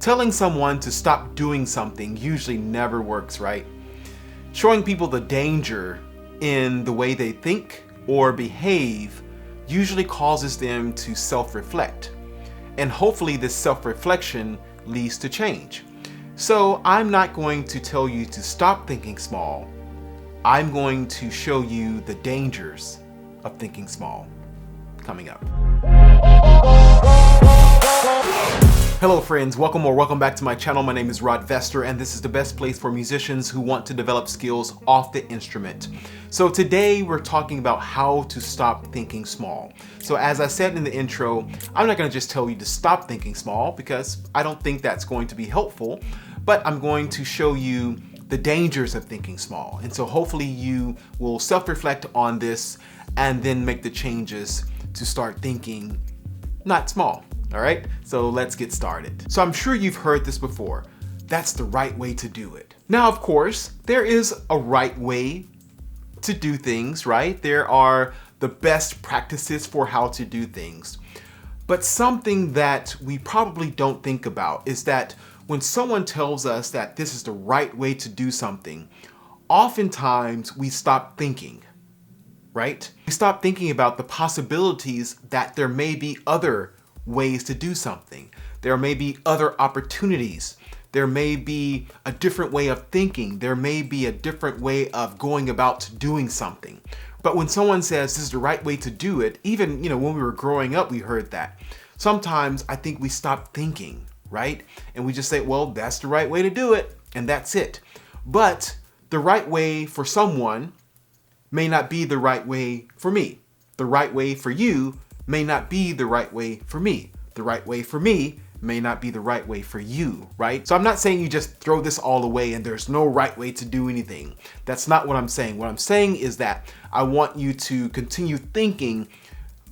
Telling someone to stop doing something usually never works, right? Showing people the danger in the way they think or behave usually causes them to self-reflect. And hopefully this self-reflection leads to change. So I'm not going to tell you to stop thinking small. I'm going to show you the dangers of thinking small. Coming up. Hello friends, welcome back to my channel. My name is Rod Vester, and this is the best place for musicians who want to develop skills off the instrument. So today we're talking about how to stop thinking small. So as I said in the intro, I'm not going to just tell you to stop thinking small because I don't think that's going to be helpful, but I'm going to show you the dangers of thinking small. And so hopefully you will self-reflect on this and then make the changes to start thinking not small. All right, so let's get started. So I'm sure you've heard this before. That's the right way to do it. Now, of course, there is a right way to do things, right? There are the best practices for how to do things. But something that we probably don't think about is that when someone tells us that this is the right way to do something, oftentimes we stop thinking, right? We stop thinking about the possibilities that there may be other ways to do something. There may be other opportunities. There may be a different way of thinking. There may be a different way of going about doing something. But when someone says this is the right way to do it, even when we were growing up, we heard that. Sometimes I think we stop thinking, right? And we just say, well, that's the right way to do it, and that's it. But the right way for someone may not be the right way for me. The right way for you may not be the right way for me. The right way for me may not be the right way for you, right? So I'm not saying you just throw this all away and there's no right way to do anything. That's not what I'm saying. What I'm saying is that I want you to continue thinking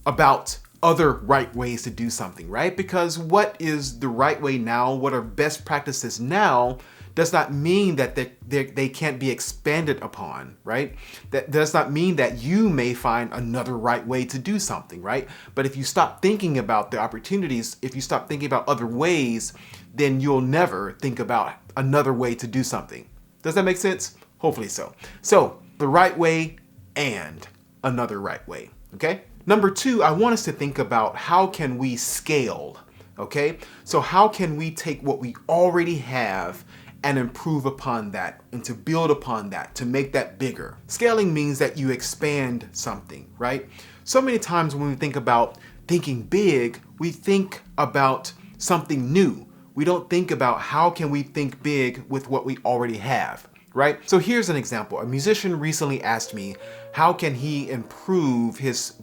about other right ways to do something, right? Because what is the right way now, what are best practices now, does not mean that they can't be expanded upon, right? That does not mean that you may find another right way to do something, right? But if you stop thinking about the opportunities, if you stop thinking about other ways, then you'll never think about another way to do something. Does that make sense? Hopefully so. So the right way and another right way, okay? Number two, I want us to think about how can we scale, okay? So how can we take what we already have and improve upon that and to build upon that, to make that bigger. Scaling means that you expand something, right? So many times when we think about thinking big, we think about something new. We don't think about how can we think big with what we already have, right? So here's an example. A musician recently asked me, how can he improve his,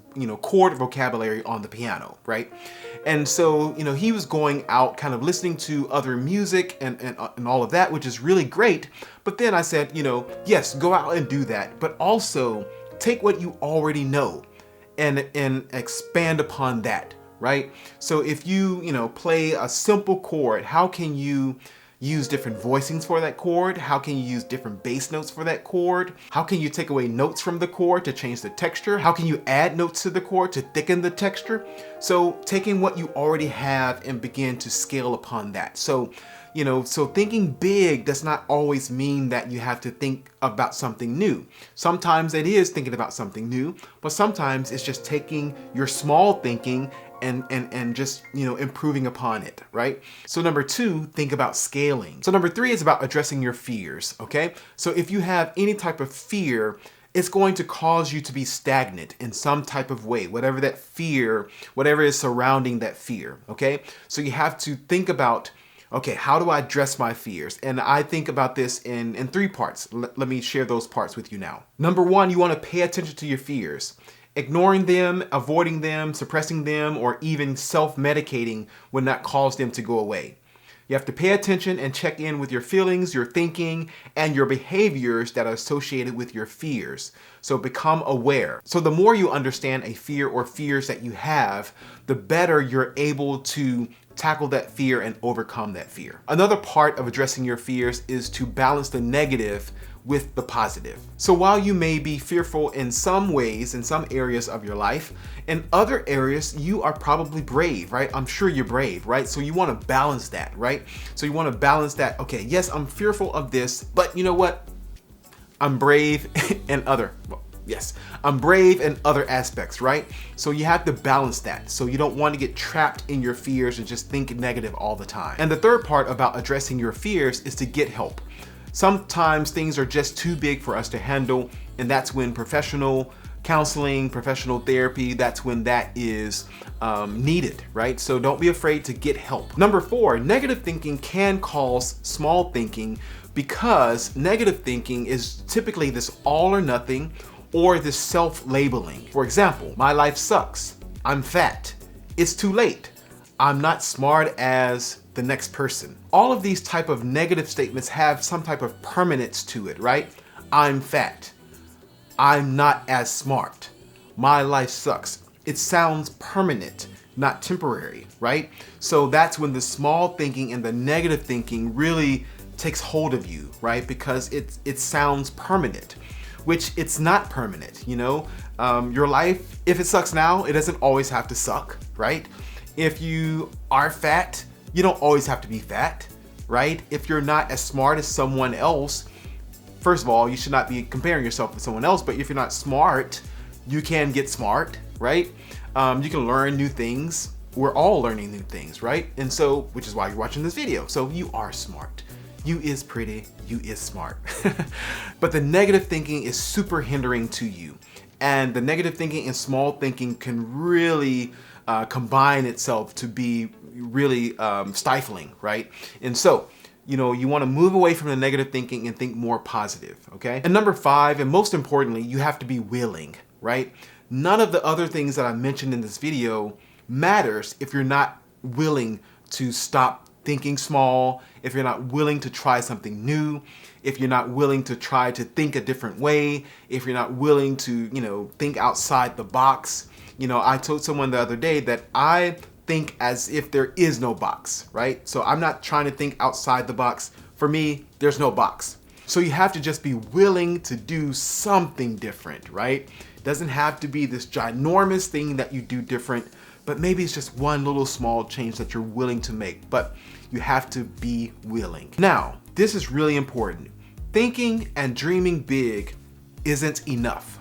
chord vocabulary on the piano, right? And so, he was going out kind of listening to other music and all of that, which is really great. But then I said, yes, go out and do that, but also take what you already know and expand upon that, right? So if you, play a simple chord, how can you use different voicings for that chord? How can you use different bass notes for that chord? How can you take away notes from the chord to change the texture? How can you add notes to the chord to thicken the texture? So taking what you already have and begin to scale upon that. So, so thinking big does not always mean that you have to think about something new. Sometimes it is thinking about something new, but sometimes it's just taking your small thinking and just, improving upon it, right? So number two, think about scaling. So number three is about addressing your fears, okay? So if you have any type of fear, it's going to cause you to be stagnant in some type of way, whatever that fear, whatever is surrounding that fear, okay? So you have to think about, okay, how do I address my fears? And I think about this in three parts. Let me share those parts with you now. Number one, you want to pay attention to your fears. Ignoring them, avoiding them, suppressing them, or even self-medicating would not cause them to go away. You have to pay attention and check in with your feelings, your thinking, and your behaviors that are associated with your fears. So become aware. So the more you understand a fear or fears that you have, the better you're able to tackle that fear and overcome that fear. Another part of addressing your fears is to balance the negative with the positive. So while you may be fearful in some ways, in some areas of your life, in other areas, you are probably brave, right? I'm sure you're brave, right? So you want to balance that, right? So you want to balance that. Okay, yes, I'm fearful of this, but you know what? I'm brave in other, well, yes, I'm brave in other aspects, right? So you have to balance that. So you don't want to get trapped in your fears and just think negative all the time. And the third part about addressing your fears is to get help. Sometimes things are just too big for us to handle, and that's when professional counseling, professional therapy, that's when that is needed, right? So don't be afraid to get help. Number 4, negative thinking can cause small thinking, because negative thinking is typically this all or nothing or this self-labeling. For example, my life sucks, I'm fat, it's too late, I'm not smart as the next person. All of these type of negative statements have some type of permanence to it, right? I'm fat, I'm not as smart, my life sucks. It sounds permanent, not temporary, right? So that's when the small thinking and the negative thinking really takes hold of you, right? Because it sounds permanent, which it's not permanent, you know? Your life, if it sucks now, it doesn't always have to suck, right? If you are fat, you don't always have to be fat, right? If you're not as smart as someone else, first of all, you should not be comparing yourself with someone else, but if you're not smart, you can get smart, right? You can learn new things. We're all learning new things, right? And so, which is why you're watching this video. So you are smart. You is pretty, you is smart. But the negative thinking is super hindering to you. And the negative thinking and small thinking can really combine itself to be really stifling, right? And so, you know, you want to move away from the negative thinking and think more positive, okay? And number 5, and most importantly, you have to be willing, right? None of the other things that I mentioned in this video matters if you're not willing to stop thinking small, if you're not willing to try something new, if you're not willing to try to think a different way, if you're not willing to, you know, think outside the box. You know, I told someone the other day that I think as if there is no box, right? So I'm not trying to think outside the box. For me, there's no box. So you have to just be willing to do something different, right? It doesn't have to be this ginormous thing that you do different, but maybe it's just one little small change that you're willing to make, but you have to be willing. Now, this is really important. Thinking and dreaming big isn't enough.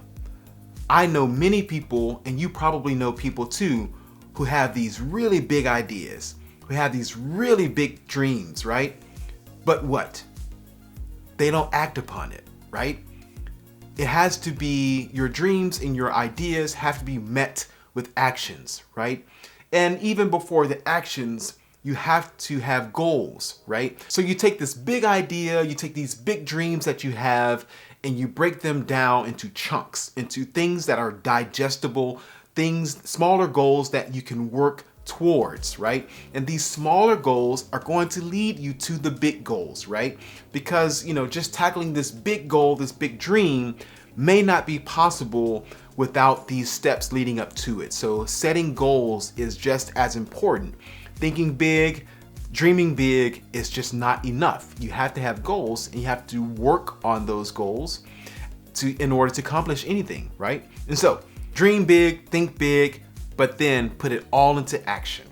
I know many people, and you probably know people too, who have these really big ideas, who have these really big dreams, right? But what? They don't act upon it, right? It has to be, your dreams and your ideas have to be met with actions, right? And even before the actions, you have to have goals, right? So you take this big idea, you take these big dreams that you have, and you break them down into chunks, into things that are digestible, things, smaller goals that you can work towards, right? And these smaller goals are going to lead you to the big goals, right? Because, you know, just tackling this big goal, this big dream may not be possible without these steps leading up to it. So setting goals is just as important. Thinking big, dreaming big is just not enough. You have to have goals, and you have to work on those goals in order to accomplish anything, right? And so dream big, think big, but then put it all into action.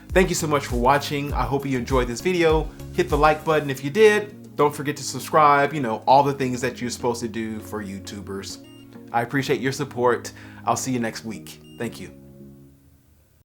Thank you so much for watching. I hope you enjoyed this video. Hit the like button if you did. Don't forget to subscribe, you know, all the things that you're supposed to do for YouTubers. I appreciate your support. I'll see you next week. Thank you.